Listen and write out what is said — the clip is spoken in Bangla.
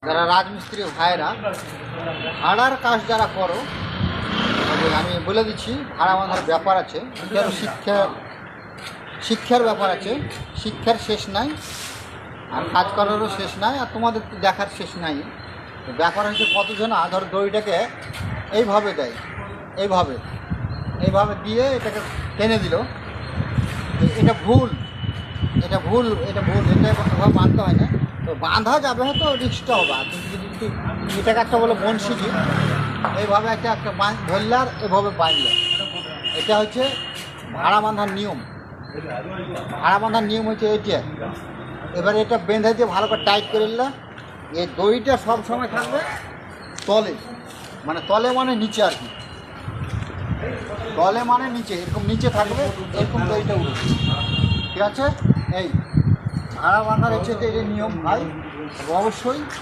যারা রাজমিস্ত্রি ভাইয়েরা ভাড়ার কাজ যারা করো, আমি বলে দিচ্ছি, ভাড়া বাঁধার ব্যাপার আছে, এটারও শিক্ষার ব্যাপার আছে। শিক্ষার শেষ নাই, আর কাজ করারও শেষ নাই, আর তোমাদের তো দেখার শেষ নাই। তো ব্যাপার হচ্ছে কতজন ধর দড়িটাকে এইভাবে দেয়, এইভাবে দিয়ে এটাকে টেনে দিল। এটা ভুল, এটা মানতে হয় না। তো বাঁধা যাবে, হয়তো রিক্সটা হবে, কিন্তু যদি এটাকে একটা বলে বনশিজি, এইভাবে একটা ধরলে আর এভাবে বাঁধলে, এটা হচ্ছে ভাড়া বাঁধার নিয়ম। ভাড়া বাঁধার নিয়ম হচ্ছে এইটা। এবারে এটা বেঁধে দিয়ে ভালো করে টাইট করে নিলে এই দড়িটা সব সময় থাকবে তলে, তলে মানে নিচে আর কি, তলে মানে নিচে, এরকম নিচে থাকবে, এরকম দড়িটা উঠবে। ঠিক আছে? এই ভাড়া বাঁধার হচ্ছে যে নিয়ম ভাই, অবশ্যই